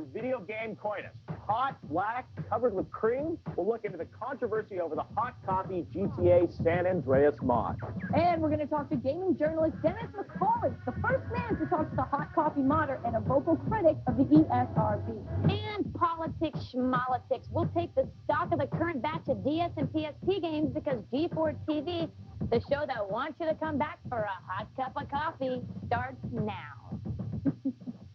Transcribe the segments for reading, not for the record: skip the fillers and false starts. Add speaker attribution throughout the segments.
Speaker 1: your video game coitus. Hot, black, covered with cream? We'll look into the controversy over the Hot Copy GTA San Andreas mod.
Speaker 2: And we're going to talk to gaming journalist Dennis McCauley, the first man to talk to the Hot Copy modder and a vocal critic of the ESRB.
Speaker 3: And politics schmolitics. We'll take the stock of the current batch of DS and PSP games because G4 TV, the show that wants you to come back for a hot cup of coffee, starts now.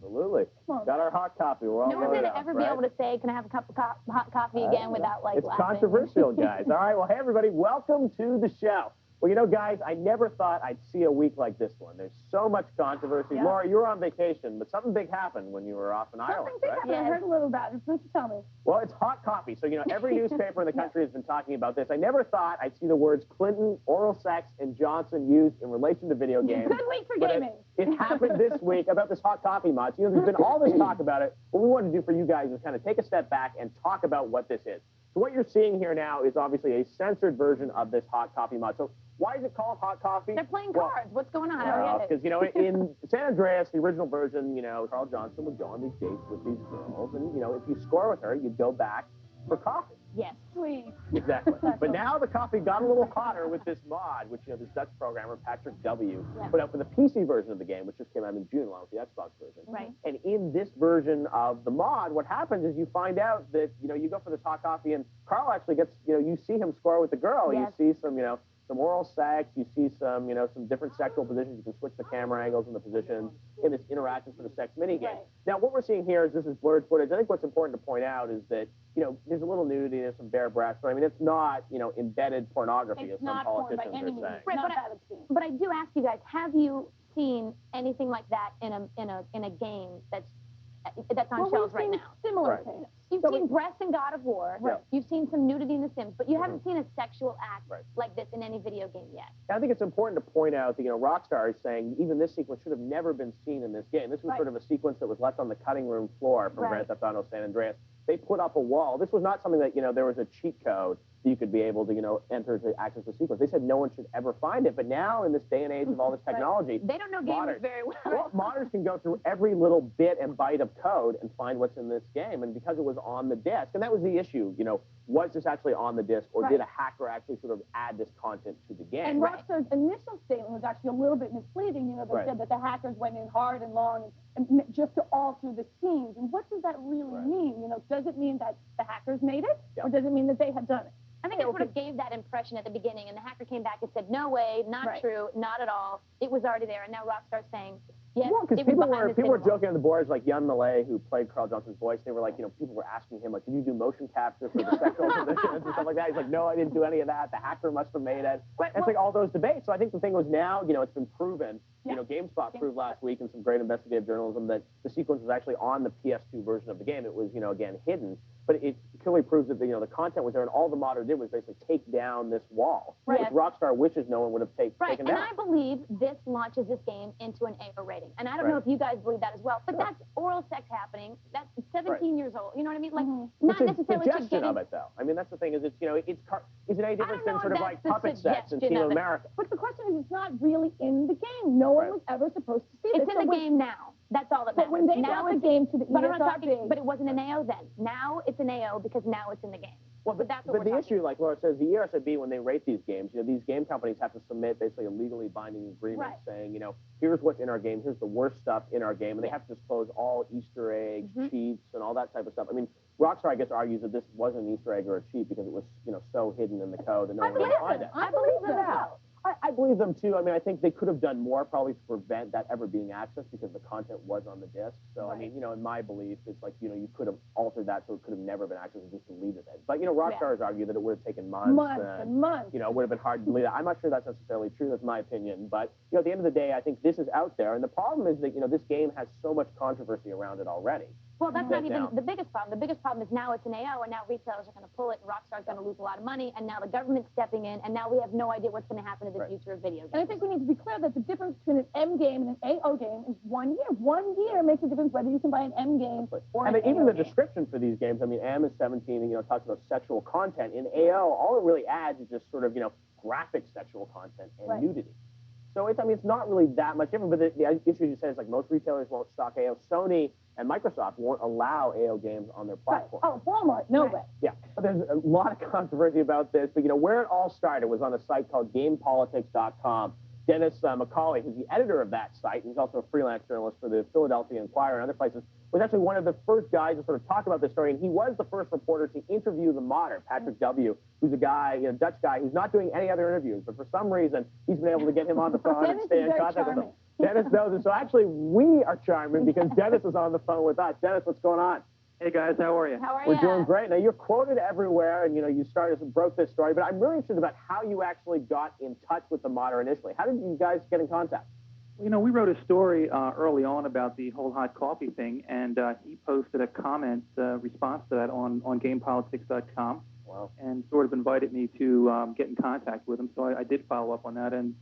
Speaker 1: Absolutely. Got our hot copy. We're all
Speaker 3: no one's going to ever be able to say, can I have a cup of hot coffee again without, like,
Speaker 1: it's
Speaker 3: laughing.
Speaker 1: controversial, guys. All right, well, hey, everybody, welcome to the show. Well, you know, guys, I never thought I'd see a week like this one. There's so much controversy.
Speaker 2: Yeah.
Speaker 1: Laura, you were on vacation, but something big happened when you were off in Ireland,
Speaker 2: Something big
Speaker 1: right?
Speaker 2: happened. I heard a little about it. Why don't you tell me?
Speaker 1: Well, it's hot copy. So, you know, every newspaper in the country has been talking about this. I never thought I'd see the words Clinton, oral sex, and Johnson used in relation to video games.
Speaker 2: Good week for gaming.
Speaker 1: It happened this week about this hot copy mod. So, you know, there's been all this talk about it. What we want to do for you guys is kind of take a step back and talk about what this is. So what you're seeing here now is obviously a censored version of this hot copy mod. So why is it called hot coffee?
Speaker 3: They're playing cards. What's going on? I don't get it.
Speaker 1: Because, you know, in San Andreas, the original version, you know, Carl Johnson would go on these dates with these girls. And, you know, if you score with her, you'd go back for coffee.
Speaker 3: Yes.
Speaker 2: Sweet.
Speaker 1: Exactly. But now the coffee got a little hotter with this mod, which, you know, this Dutch programmer, Patrick W., put out for the PC version of the game, which just came out in June along with the Xbox version.
Speaker 3: Right.
Speaker 1: And in this version of the mod, what happens is you find out that, you know, you go for this hot coffee, and Carl actually gets, you know, you see him score with the girl.
Speaker 3: Yes.
Speaker 1: You see some, you know, some oral sex, you see some, you know, some different sexual positions. You can switch the camera angles and the positions in this interaction for the sex minigame.
Speaker 3: Right.
Speaker 1: Now, what we're seeing here is this is blurred footage. I think what's important to point out is that, you know, there's a little nudity, there's some bare breasts, but I mean, it's not, you know, embedded pornography, as some politicians are saying.
Speaker 3: Right, but I do ask you guys, have you seen anything like that in a game that's on shelves right now?
Speaker 2: Similar things.
Speaker 3: You've seen breasts in God of War.
Speaker 1: Right.
Speaker 3: You've seen some nudity in The Sims, but you haven't seen a sexual act like this in any video game yet.
Speaker 1: I think it's important to point out that, you know, Rockstar is saying even this sequence should have never been seen in this game. This was sort of a sequence that was left on the cutting room floor from Grand Theft Auto San Andreas. They put up a wall. This was not something that, you know, there was a cheat code that you could be able to, you know, enter to access the sequence. They said no one should ever find it. But now, in this day and age of all this technology,
Speaker 3: they don't know gamers very well.
Speaker 1: Well, modders can go through every little bit and byte of code and find what's in this game. And because it was on the disc, and that was the issue, you know, was this actually on the disc, or did a hacker actually sort of add this content to the game?
Speaker 2: And Rockstar's initial statement was actually a little bit misleading. You know, they said that the hackers went in hard and long and just to alter the scenes. And what does that really mean? You know, does it mean that the hackers made it, or does it mean that they had done it?
Speaker 3: I think it sort of gave that impression at the beginning, and the hacker came back and said, no way, not true, not at all. It was already there, and now Rockstar's saying, yes,
Speaker 1: because people were joking on the boards, like Jan Malay, who played Carl Johnson's voice. They were like, you know, people were asking him, like, did you do motion capture for the sexual positions and stuff like that? He's like, no, I didn't do any of that. The hacker must have made it. And it's like all those debates. So I think the thing was now, you know, it's been proven. You know, GameSpot proved last week in some great investigative journalism that the sequence was actually on the PS2 version of the game. It was, you know, again, hidden. But it clearly proves that, you know, the content was there, and all the modder did was basically take down this wall, which Rockstar wishes no one would have taken down.
Speaker 3: And I believe this launches this game into an A rating. And I don't know if you guys believe that as well, but that's oral sex happening. That's 17 years old. You know what I mean? Like, not necessarily
Speaker 1: suggestion of it, though. I mean, that's the thing, is it's, you know, is it any different than sort of like puppet sex in Team America?
Speaker 2: But the question is, it's not really in the game. No one was ever supposed to see it.
Speaker 3: It's in the game now. That's all that matters.
Speaker 2: But when they brought the game to the ESRB...
Speaker 3: But it wasn't an AO then. Now it's an AO because now it's in the game.
Speaker 1: Well, but the issue, like Laura says, the ESRB, when they rate these games, you know, these game companies have to submit basically a legally binding agreement saying, you know, here's what's in our game, here's the worst stuff in our game, and they have to disclose all Easter eggs, cheats, and all that type of stuff. I mean, Rockstar, I guess, argues that this wasn't an Easter egg or a cheat because it was, you know, so hidden in the code and no one would find it.
Speaker 2: I believe them.
Speaker 1: I believe them, too. I mean, I think they could have done more probably to prevent that ever being accessed because the content was on the disc. So, I mean, you know, in my belief, it's like, you know, you could have altered that so it could have never been accessed and just deleted it. But, you know, Rockstar has argued that it would have taken months and months. You know, it would have been hard to delete it. I'm not sure that's necessarily true. That's my opinion. But, you know, at the end of the day, I think this is out there. And the problem is that, you know, this game has so much controversy around it already.
Speaker 3: Well, that's not even the biggest problem. The biggest problem is now it's an AO, and now retailers are going to pull it, and Rockstar's going to lose a lot of money, and now the government's stepping in, and now we have no idea what's going to happen to the future of video games.
Speaker 2: And I think we need to be clear that the difference between an M game and an AO game is 1 year. 1 year makes a difference whether you can buy an M game or an AO
Speaker 1: even the
Speaker 2: game.
Speaker 1: description for these games, I mean, M is 17, and, you know, talks about sexual content. In AO, all it really adds is just sort of, you know, graphic sexual content and nudity. So it's, I mean, it's not really that much different, but the issue you said is like most retailers won't stock AO. Sony and Microsoft won't allow AO games on their platform.
Speaker 2: Oh, Walmart, no way.
Speaker 1: Yeah, but there's a lot of controversy about this. But, you know, where it all started was on a site called GamePolitics.com. Dennis McCauley, who's the editor of that site, and he's also a freelance journalist for the Philadelphia Inquirer and other places, was actually one of the first guys to sort of talk about this story. And he was the first reporter to interview the modder, Patrick W., who's a guy, you know, Dutch guy, who's not doing any other interviews. But for some reason, he's been able to get him on the phone and stay in contact with him. Dennis knows it. So actually, we are charming because Dennis is on the phone with us. Dennis, what's going on?
Speaker 4: Hey guys, how are you?
Speaker 3: How are you?
Speaker 1: We're doing great. Now, you're quoted everywhere, and, you know, you broke this story, but I'm really interested about how you actually got in touch with the modder initially. How did you guys get in contact?
Speaker 4: You know, we wrote a story early on about the whole hot coffee thing, and he posted a comment response to that on GamePolitics.com.
Speaker 1: Wow.
Speaker 4: And sort of invited me to get in contact with him. So I did follow up on that and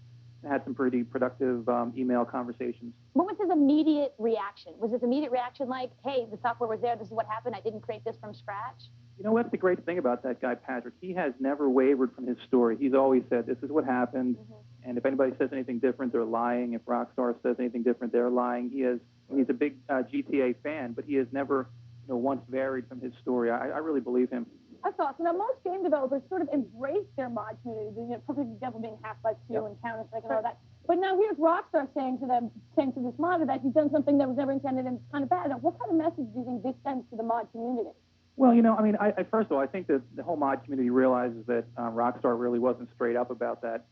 Speaker 4: had some pretty productive email conversations.
Speaker 3: What was his immediate reaction? Was his immediate reaction like, hey, the software was there, this is what happened, I didn't create this from scratch?
Speaker 4: You know, that's the great thing about that guy, Patrick. He has never wavered from his story. He's always said, this is what happened, and if anybody says anything different, they're lying. If Rockstar says anything different, they're lying. He's a big GTA fan, but he has never, you know, once varied from his story. I really believe him.
Speaker 2: That's awesome. Now, most game developers sort of embrace their mod community, you know, perfect example being Half-Life 2 and Counter-Strike and all that. But now here's Rockstar saying to this modder that he's done something that was never intended and it's kind of bad. Now, what kind of message do you think this sends to the mod community?
Speaker 4: Well, you know, I mean, first of all, I think that the whole mod community realizes that Rockstar really wasn't straight up about that.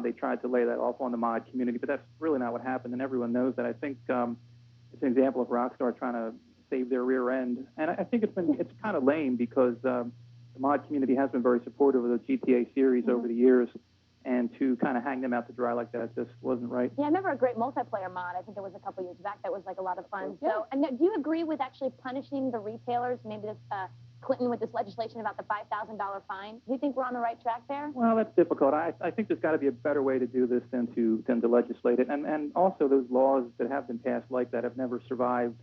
Speaker 4: They tried to lay that off on the mod community, but that's really not what happened, and everyone knows that. I think it's an example of Rockstar trying to save their rear end, and I think it's kind of lame because the mod community has been very supportive of the GTA series over the years, and to kind of hang them out to dry like that just wasn't right.
Speaker 3: Yeah, I remember a great multiplayer mod. I think it was a couple years back. That was like a lot of fun. So, and do you agree with actually punishing the retailers? Maybe this Clinton with this legislation about the $5,000 fine. Do you think we're on the right track there?
Speaker 4: Well, that's difficult. I think there's got to be a better way to do this than to legislate it. And also those laws that have been passed like that have never survived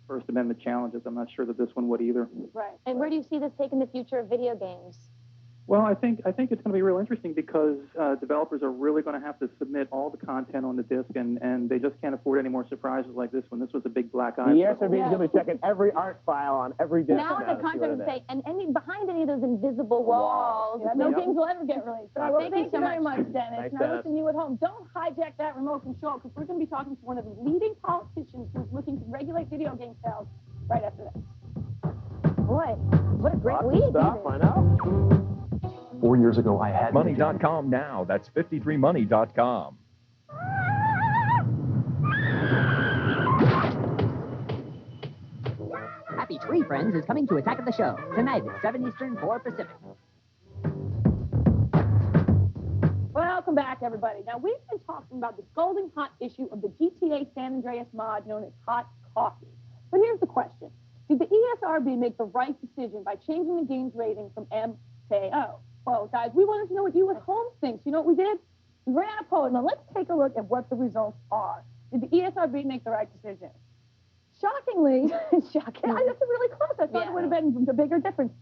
Speaker 4: First Amendment challenges. I'm not sure that this one would either.
Speaker 3: Right. And where do you see this taking the future of video games?
Speaker 4: Well, I think it's going to be real interesting because developers are really going to have to submit all the content on the disc, and they just can't afford any more surprises like this one. This was a big black eye.
Speaker 1: The ESRB is going to be checking every art file on every disc.
Speaker 3: Now the contract would say, and behind any of those invisible walls.
Speaker 2: Yeah, no games will ever get released. Well, thank you very much, Dennis.
Speaker 1: Thanks,
Speaker 2: now, listen, you at home, don't hijack that remote control because we're going to be talking to one of the leading politicians who's looking to regulate video game sales right after this.
Speaker 3: Boy, what a great
Speaker 1: week. Stuff, I know.
Speaker 5: 4 years ago, I had
Speaker 6: Money.com now. That's 53money.com.
Speaker 7: Happy Tree Friends is coming to Attack of the Show tonight at 7 Eastern, 4 Pacific.
Speaker 2: Welcome back, everybody. Now, we've been talking about the scalding hot issue of the GTA San Andreas mod known as Hot Coffee. But here's the question. Did the ESRB make the right decision by changing the game's rating from M to AO? Well, guys, we wanted to know what you at home think. You know what we did? We ran a poll. Now, let's take a look at what the results are. Did the ESRB make the right decision? Shockingly, that's really close. I thought it would have been a bigger difference.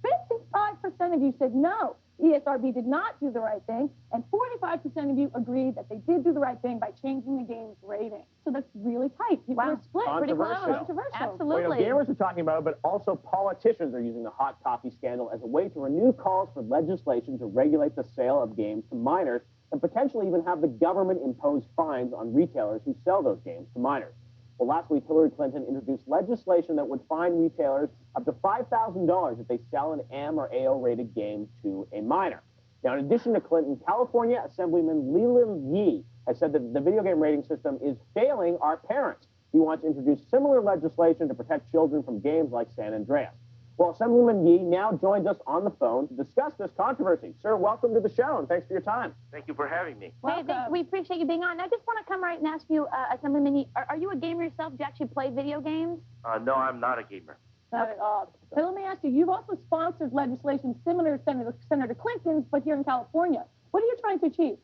Speaker 2: 55% of you said no, ESRB did not do the right thing, and 45% of you agreed that they did do the right thing by changing the game's rating. So that's really tight. People are split. Pretty close.
Speaker 3: Absolutely.
Speaker 1: Well, you know, gamers are talking about it, but also politicians are using the hot coffee scandal as a way to renew calls for legislation to regulate the sale of games to minors and potentially even have the government impose fines on retailers who sell those games to minors. Well, last week, Hillary Clinton introduced legislation that would fine retailers up to $5,000 if they sell an M or AO-rated game to a minor. Now, in addition to Clinton, California Assemblyman Leland Yee has said that the video game rating system is failing our parents. He wants to introduce similar legislation to protect children from games like San Andreas. Well, Assemblyman Yee now joins us on the phone to discuss this controversy. Sir, welcome to the show, and thanks for your time.
Speaker 8: Thank you for having me.
Speaker 3: Hey, we appreciate you being on. I just want to come right and ask you, Assemblyman Yee, are you a gamer yourself? Do you actually play video games?
Speaker 8: No, I'm not a gamer.
Speaker 2: Not at all. But let me ask you, you've also sponsored legislation similar to Senator Clinton's, but here in California. What are you trying to achieve?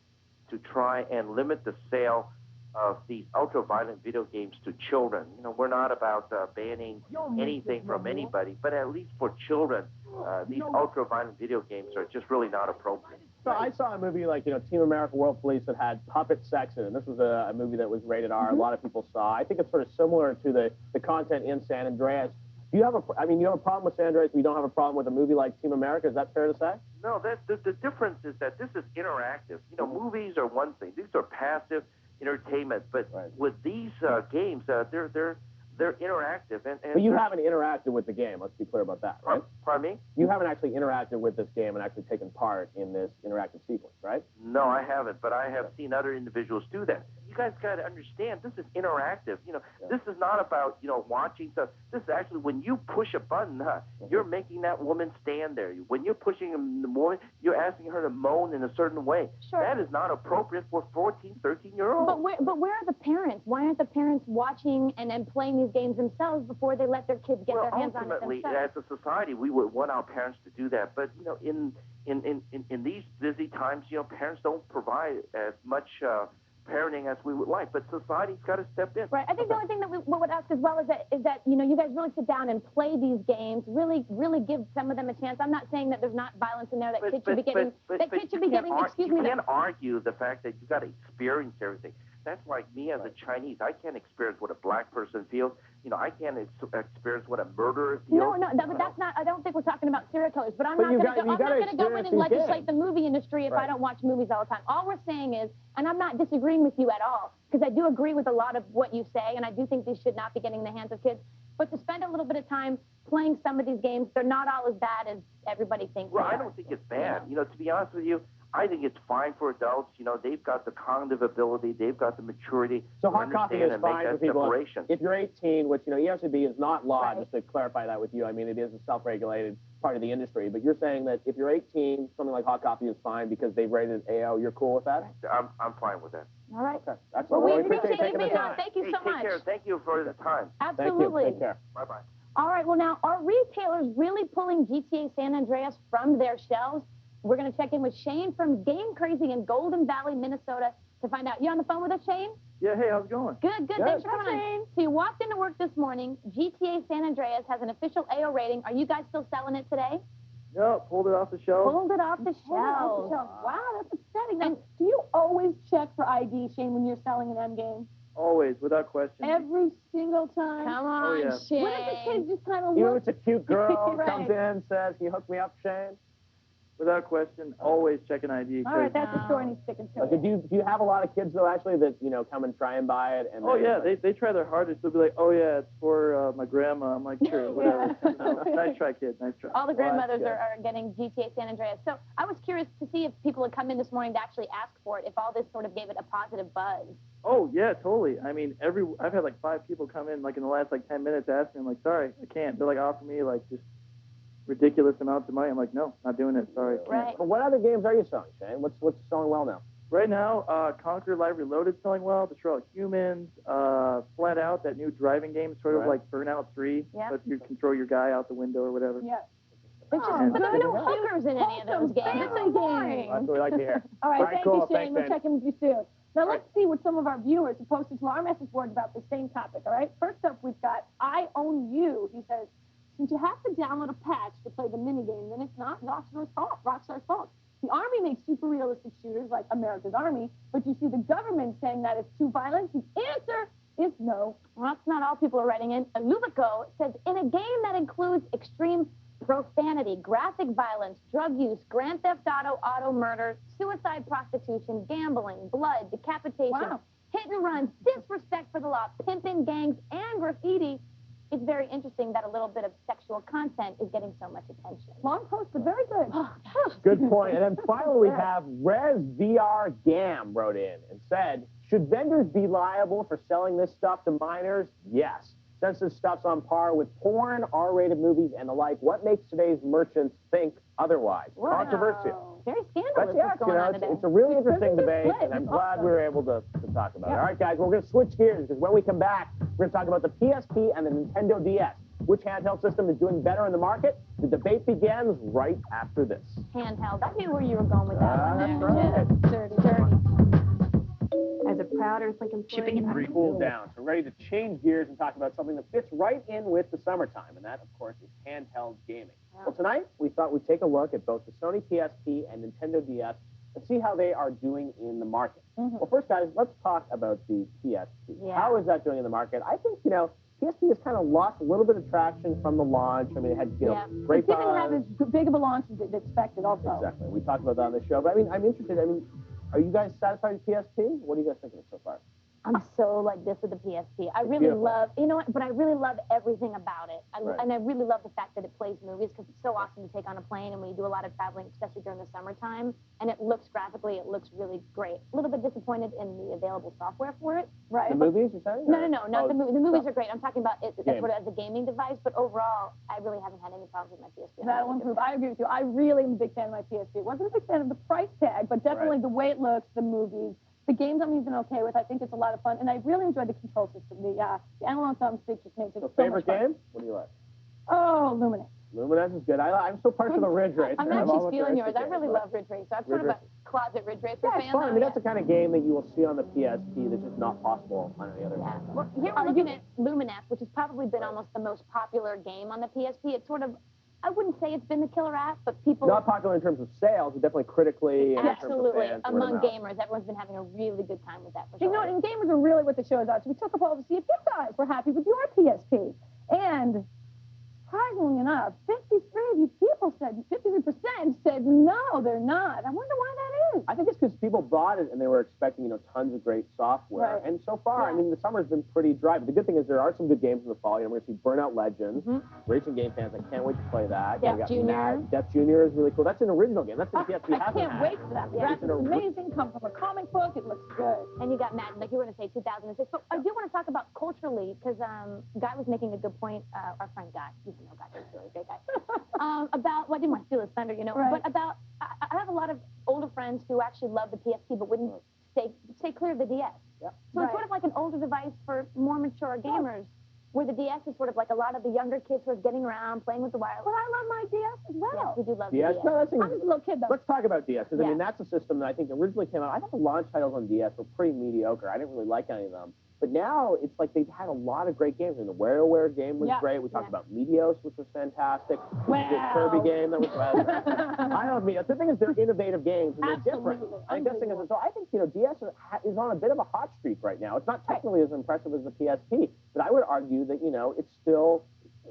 Speaker 8: To try and limit the sale of these ultra-violent video games to children. You know, we're not about banning anything from anybody, but at least for children, these ultra-violent video games are just really not appropriate.
Speaker 1: So I saw a movie like, Team America World Police that had puppet sex in it. And this was a movie that was rated R. A lot of people saw. I think it's sort of similar to the content in San Andreas. Do you have you have a problem with San Andreas, but you don't have a problem with a movie like Team America? Is that fair to say?
Speaker 8: No, the difference is that this is interactive. Movies are one thing; these are passive entertainment. But with these games, they're interactive.
Speaker 1: But you haven't interacted with the game. Let's be clear about that, right?
Speaker 8: Pardon me?
Speaker 1: You haven't actually interacted with this game and actually taken part in this interactive sequence, right?
Speaker 8: No, I haven't, but I have seen other individuals do that. You guys got to understand, this is interactive. This is not about, watching stuff. This is actually, when you push a button, you're making that woman stand there. When you're pushing the woman, you're asking her to moan in a certain way.
Speaker 3: Sure.
Speaker 8: That is not appropriate for 14, 13-year-olds.
Speaker 3: But where are the parents? Why aren't the parents watching and playing these games themselves before they let their kids get their hands on it themselves?
Speaker 8: Ultimately, as a society, we would want our parents to do that. But, in these busy times, parents don't provide as much parenting as we would like, but society's got to step in.
Speaker 3: Right. I think the only thing that we would ask as well is that you guys really sit down and play these games, really give some of them a chance. I'm not saying that there's not violence in there that kids should be getting.
Speaker 8: You can't argue the fact that you got to experience everything. That's like me as a Chinese. I can't experience what a black person feels. I can't experience what a murderer feels.
Speaker 3: No, but that's not. I don't think we're talking about serial killers. But I'm not going to go in and legislate the movie industry if I don't watch movies all the time. All we're saying is, and I'm not disagreeing with you at all, because I do agree with a lot of what you say, and I do think these should not be getting in the hands of kids. But to spend a little bit of time playing some of these games, they're not all as bad as everybody thinks.
Speaker 8: Well, I don't think it's bad. To be honest with you, I think it's fine for adults. They've got the cognitive ability, they've got the maturity
Speaker 1: so
Speaker 8: to
Speaker 1: hot coffee
Speaker 8: understand
Speaker 1: is
Speaker 8: and make
Speaker 1: fine
Speaker 8: that
Speaker 1: for people.
Speaker 8: separation.
Speaker 1: If you're 18, which ESCB is not law, just to clarify that with you. I mean, it is a self-regulated part of the industry. But you're saying that if you're 18, something like hot coffee is fine because they've rated AO. You're cool with that?
Speaker 8: I'm fine with that.
Speaker 3: All right.
Speaker 1: Okay. That's
Speaker 3: Well,
Speaker 1: what
Speaker 3: we appreciate you being on. Thank you so much.
Speaker 8: Take care. Thank you for the time.
Speaker 3: Absolutely.
Speaker 1: Thank you. Take care.
Speaker 8: Bye-bye.
Speaker 3: All right, well, now, are retailers really pulling GTA San Andreas from their shelves? We're going to check in with Shane from Game Crazy in Golden Valley, Minnesota, to find out. You on the phone with us, Shane?
Speaker 4: Yeah, hey, how's it going?
Speaker 3: Good. Thanks for coming on. So you walked into work this morning. GTA San Andreas has an official AO rating. Are you guys still selling it today?
Speaker 4: No, pulled it off the shelf.
Speaker 3: Pulled it off the shelf.
Speaker 2: Wow, that's upsetting. Now, do you always check for ID, Shane, when you're selling an M game?
Speaker 4: Always, without question.
Speaker 2: Every single time?
Speaker 3: Come on, Shane.
Speaker 2: What if the kid just kind of
Speaker 1: You know,
Speaker 2: looks?
Speaker 1: it's a cute girl, comes in, says, "Can you hook me up, Shane?"
Speaker 4: Without question, always check an ID.
Speaker 2: All right, that's the story he's sticking to.
Speaker 1: Okay, do you have a lot of kids, though, actually, that, come and try and buy it? And
Speaker 4: Yeah, they try their hardest. They'll be like, "Oh, yeah, it's for my grandma." I'm like, "Sure, whatever." Nice try, kid. Nice try.
Speaker 3: All the grandmothers are getting GTA San Andreas. So I was curious to see if people had come in this morning to actually ask for it, if all this sort of gave it a positive buzz.
Speaker 4: Oh, yeah, totally. I mean, I've had like 5 people come in like in the last 10 minutes asking. I'm like, "Sorry, I can't." They're like offering me just ridiculous amounts of money. I'm like, "No, not doing it. Sorry, I can't."
Speaker 3: Right.
Speaker 1: But what other games are you selling, Shane? What's selling well now?
Speaker 4: Right now, Conquer Live Reloaded selling well. Destroy All Humans, Flat Out, that new driving game, sort of like Burnout 3.
Speaker 3: Yeah.
Speaker 4: But you can throw your guy out the window or whatever.
Speaker 2: Yeah.
Speaker 3: But there's no hookers in any of those games.
Speaker 2: Family
Speaker 3: It's so boring.
Speaker 2: games.
Speaker 1: That's what we like to hear.
Speaker 2: All right, thank
Speaker 1: cool.
Speaker 2: you, Shane.
Speaker 1: Thanks,
Speaker 2: We'll
Speaker 1: Shane.
Speaker 2: check in with you soon. Now, let's see what some of our viewers have posted to our message board about the same topic, all right? First up, we've got I Own You. He says, since you have to download a patch to play the minigame, then it's not Rockstar's fault. The Army makes super realistic shooters like America's Army, but you see the government saying that it's too violent. The answer is no.
Speaker 3: Well, that's not all people are writing in. Lubico says, in a game that includes extreme profanity, graphic violence, drug use, Grand Theft auto murder, suicide, prostitution, gambling, blood, decapitation, hit and runs, disrespect for the law, pimping, gangs, and graffiti, it's very interesting that a little bit of sexual content is getting so much attention.
Speaker 2: Long post, but very good.
Speaker 1: Good point. And then finally, we have Res VR Gam wrote in and said, should vendors be liable for selling this stuff to minors? Yes. Since this stuff's on par with porn, R-rated movies, and the like, what makes today's merchants think otherwise?
Speaker 3: Wow.
Speaker 1: Controversial.
Speaker 3: Very scandalous
Speaker 1: But
Speaker 3: what's going on today.
Speaker 1: it's a really interesting debate, and I'm glad we were able to talk about it. All right, guys, we're going to switch gears, because when we come back, we're going to talk about the PSP and the Nintendo DS. Which handheld system is doing better in the market? The debate begins right after this.
Speaker 3: Handheld. I knew where you were going with that one.
Speaker 1: That's
Speaker 3: there.
Speaker 1: right.
Speaker 3: Dirty.
Speaker 9: As a proud Earthlink employee,
Speaker 6: Shipping and
Speaker 1: Pretty cool down. So we're ready to change gears and talk about something that fits right in with the summertime, and that, of course, is handheld gaming. Well, tonight, we thought we'd take a look at both the Sony PSP and Nintendo DS Let's see how they are doing in the market. Well, first, guys, let's talk about the PSP.
Speaker 3: Yeah.
Speaker 1: How is that doing in the market? I think, PSP has kind of lost a little bit of traction from the launch. I mean, it had, great buzz.
Speaker 2: It didn't have as big of a launch as it expected also.
Speaker 1: Exactly. We talked about that on the show. But, I mean, I'm interested. I mean, are you guys satisfied with PSP? What do you guys think of it so far?
Speaker 3: I'm so like this with the PSP. I really love, but I really love everything about it. And I really love the fact that it plays movies because it's so awesome to take on a plane and when you do a lot of traveling, especially during the summertime. And it looks graphically, it looks really great. A little bit disappointed in the available software for it.
Speaker 2: Right.
Speaker 1: The movies, you're saying?
Speaker 3: No, not the movies. The movies are great. I'm talking about it sort of as a gaming device, but overall, I really haven't had any problems with my PSP.
Speaker 2: That'll improve. I agree with you. I really am a big fan of my PSP. Wasn't a big fan of the price tag, but definitely the way it looks, the movies. The games I'm even okay with. I think it's a lot of fun, and I really enjoyed the control system. The analog thumbstick just makes it so
Speaker 1: favorite
Speaker 2: much fun.
Speaker 1: game? What do you like?
Speaker 2: Oh, Luminous.
Speaker 1: Luminous is good. I'm so partial to Ridge Racer.
Speaker 3: I'm actually stealing yours. I really love Ridge Racer. I'm sort of a closet Ridge Racer fan.
Speaker 1: It's fun. I mean, that's the kind of game that you will see on the PSP that's just not possible on any other game.
Speaker 3: Well, here we're looking at Luminous, which has probably been almost the most popular game on the PSP. It's sort of, I wouldn't say it's been the killer app, but people...
Speaker 1: Not popular in terms of sales, but definitely critically.
Speaker 3: Absolutely.
Speaker 1: And
Speaker 3: among gamers, everyone's been having a really good time with that for sure.
Speaker 2: You know what, and gamers are really what the show is about. So we took a poll to see if you guys were happy with your PSP. And surprisingly enough, 53 of you people said, 53% said no, they're not. I wonder why that is.
Speaker 1: I think it's because people bought it and they were expecting, tons of great software. And so far, I mean, the summer's been pretty dry. But the good thing is there are some good games in the fall. We're going to see Burnout Legends, racing game fans. I can't wait to play that.
Speaker 3: Death Junior.
Speaker 1: Death Junior is really cool. That's an original game. That's the PSP
Speaker 2: I can't wait for that. That's amazing. Come from a comic book. It looks good.
Speaker 3: And you got Madden, like you were going to say 2006. But I do want to talk about culturally, because Guy was making a good point. Our friend Guy, you can know Guy, he's really a great guy. About, well, I didn't want to steal his thunder, but about, I have a lot of older friends who actually love the PSP, but wouldn't stay clear of the DS. So it's sort of like an older device for more mature gamers, where the DS is sort of like a lot of the younger kids who are getting around, playing with the wireless.
Speaker 2: But I love my DS as well.
Speaker 3: Yes, we do love
Speaker 1: DS.
Speaker 3: the DS.
Speaker 1: No,
Speaker 2: I'm just a little kid, though.
Speaker 1: Let's talk about DS, because I mean, that's a system that I think originally came out. I thought the launch titles on DS were pretty mediocre. I didn't really like any of them. But now it's like they've had a lot of great games. And the WarioWare game was great. We talked about Meteos, which was fantastic. The Kirby game that was I don't mean the thing is they're innovative games and they're different. I guess thing is, so I think DS is on a bit of a hot streak right now. It's not technically as impressive as the PSP, but I would argue that it's still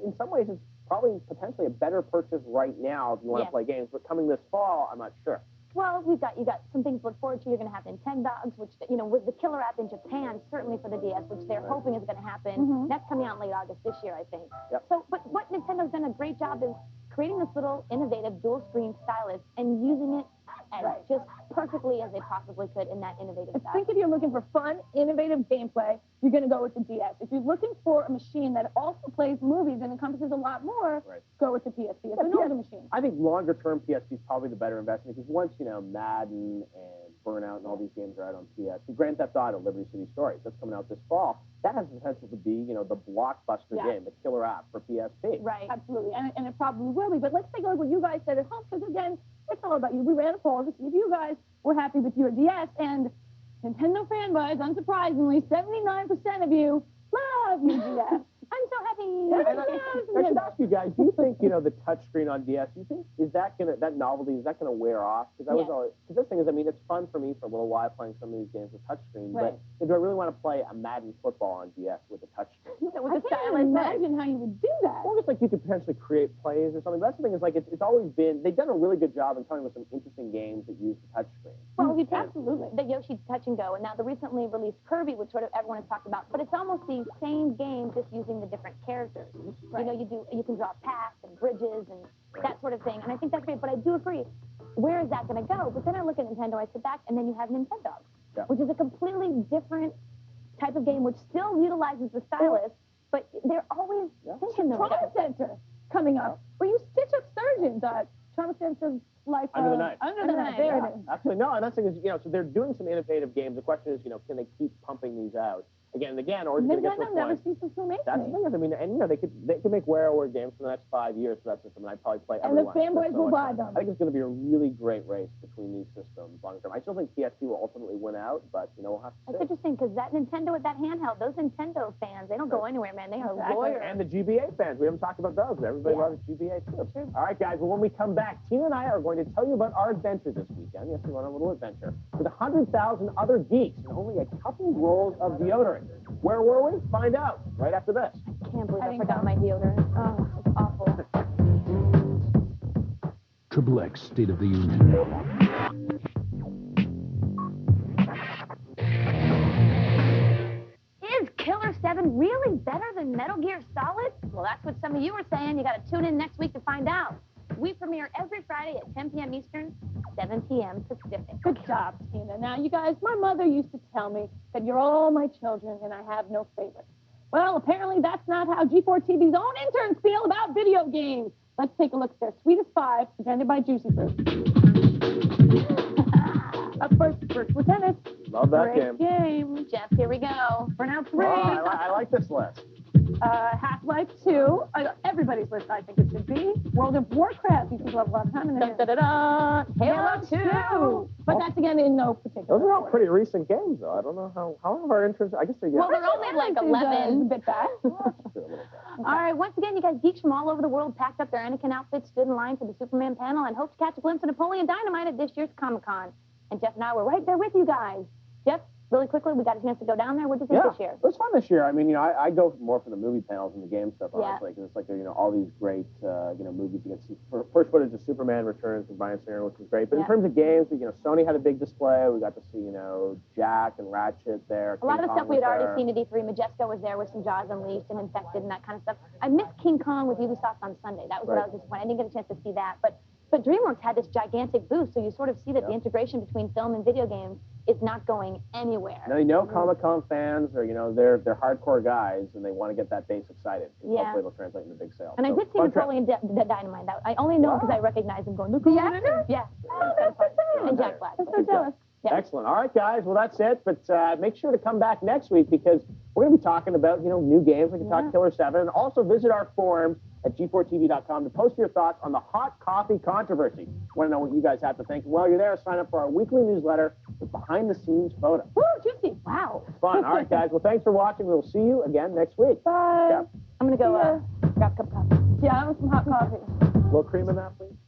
Speaker 1: in some ways it's probably potentially a better purchase right now if you want to play games. But coming this fall, I'm not sure.
Speaker 3: Well, you got some things to look forward to. You're going to have Nintendogs, which, with the killer app in Japan, certainly for the DS, which they're hoping is going to happen. That's coming out in late August this year, I think. So, but what Nintendo's done a great job is creating this little innovative dual-screen stylus and using it as just perfectly as they possibly could in that innovative style.
Speaker 2: I think if you're looking for fun, innovative gameplay, you're going to go with the DS. If you're looking for a machine that also plays movies and encompasses a lot more, go with the PSP. It's an older machine.
Speaker 1: I think longer-term PSP is probably the better investment because once, Madden and Burnout and all these games are out on PSP, Grand Theft Auto, Liberty City Stories, that's coming out this fall, that has the potential to be, the blockbuster game, the killer app for PSP.
Speaker 2: Right. Absolutely. And it probably will be. But let's take a look at what you guys said at home, because, again, it's all about you. We ran a poll to see if you guys were happy with your DS, and Nintendo fanboys, unsurprisingly, 79% of you love your DS. I'm so happy.
Speaker 1: I should ask you guys, do you think, the touchscreen on DS, do you think, that novelty, is that going to wear off? Because this thing is, I mean, it's fun for me for a little while playing some of these games with touchscreen, but do I really want to play a Madden football on DS with a touchscreen?
Speaker 2: I can't imagine how you would do that.
Speaker 1: Well, just like you could potentially create plays or something. But that's the thing is, like, it's always been, they've done a really good job in coming with some interesting games that use the touchscreen.
Speaker 3: Well, absolutely. The Yoshi Touch and Go, and now the recently released Kirby, which sort of everyone has talked about, but it's almost the same game, just using the different characters. You can draw paths and bridges and that sort of thing, and I think that's great. But I do agree, where is that going to go? But then I look at Nintendo, I sit back, and then you have Nintendogs, which is a completely different type of game, which still utilizes the stylus, but they're always thinking those
Speaker 2: Trauma Center coming up, where you stitch up surgeons. Trauma Center Life
Speaker 1: Under the Knife.
Speaker 2: Under the Knife. There it is.
Speaker 1: Absolutely. No, and that's the thing is, so they're doing some innovative games. The question is, can they keep pumping these out? again and again, or it's going to get to a point.
Speaker 2: never cease to amaze
Speaker 1: That's the thing. I mean, and you know, they could make WarioWare games for the next 5 years for that system, and I'd probably play every one.
Speaker 2: And the fanboys will buy them.
Speaker 1: I think it's going to be a really great race between these systems long term. I still think PSP will ultimately win out, but you know, we'll have to see.
Speaker 3: That's interesting because that Nintendo with that handheld, those Nintendo fans, they don't go anywhere, man. They are lawyers.
Speaker 1: And the GBA fans, we haven't talked about those. Everybody loves GBA too. Sure. All right, guys. Well, when we come back, Tina and I are going to tell you about our adventure this weekend. Yes, we went on a little adventure with 100,000 other geeks and only a couple rolls of deodorant. Where were we? Find out right after this.
Speaker 3: I can't believe I forgot my deodorant. Oh, it's awful.
Speaker 5: Triple X State of the Union.
Speaker 3: Is Killer 7 really better than Metal Gear Solid? Well, that's what some of you are saying. You got to tune in next week to find out. We premiere every Friday at 10 p.m. Eastern, 7 p.m. Pacific.
Speaker 2: Good job, Tina. Now, you guys, my mother used to tell me that you're all my children and I have no favorites. Well, apparently that's not how G4 TV's own interns feel about video games. Let's take a look at their Sweetest 5, presented by Juicy Fruit. Up first Lieutenant.
Speaker 1: Love that
Speaker 2: Great game.
Speaker 3: Jeff, here we go.
Speaker 2: Burnout 3.
Speaker 1: Oh, I like this list.
Speaker 2: Half-Life 2. Everybody's list, I think it should be. World of Warcraft. These people have a lot of time in there. Halo 2. But that's, again, in no particular
Speaker 1: Those are all
Speaker 2: order.
Speaker 1: pretty recent games, though. I don't know how have our interns. I guess they're
Speaker 3: Well, they're only like 11.
Speaker 2: A bit back.
Speaker 3: All right, once again, you guys geeks from all over the world packed up their Anakin outfits, stood in line for the Superman panel, and hoped to catch a glimpse of Napoleon Dynamite at this year's Comic-Con. And Jeff and I were right there with you guys. Jeff, really quickly, we got a chance to go down there. What did you think this year?
Speaker 1: It was fun this year. I mean, you know, I go more for the movie panels and the game stuff, honestly, because it's like, you know, all these great, you know, movies. You get to see first footage of Superman Returns from Brian Singer, which was great. But in terms of games, you know, Sony had a big display. We got to see, you know, Jack and Ratchet there.
Speaker 3: A lot of the stuff we had already seen at E3. Majesco was there with some Jaws Unleashed and Infected and that kind of stuff. I missed King Kong with Ubisoft on Sunday. That was what I was disappointed. I didn't get a chance to see that. But DreamWorks had this gigantic booth, so you sort of see that the integration between film and video games is not going anywhere.
Speaker 1: Now, you know, Comic-Con fans are, you know, they're hardcore guys, and they want to get that base excited. Hopefully it'll translate into big sales.
Speaker 3: And I did see Napoleon Dynamite. I only know because I recognize him going, look the actor? Yeah. And Jack Black.
Speaker 2: I'm so jealous.
Speaker 3: Yeah.
Speaker 1: Excellent. All right, guys. Well, that's it. But make sure to come back next week because we're going to be talking about, you know, new games. We can talk Killer 7. And also visit our forums at g4tv.com to post your thoughts on the hot coffee controversy. Want to know what you guys have to think? While you're there, sign up for our weekly newsletter with behind-the-scenes photos.
Speaker 2: Woo, juicy. Wow.
Speaker 1: Fun. All right, guys. Well, thanks for watching. We'll see you again next week.
Speaker 2: Bye.
Speaker 1: Yeah.
Speaker 3: I'm going to go grab a cup of coffee.
Speaker 2: Yeah, I want some hot coffee.
Speaker 1: A little cream in that, please.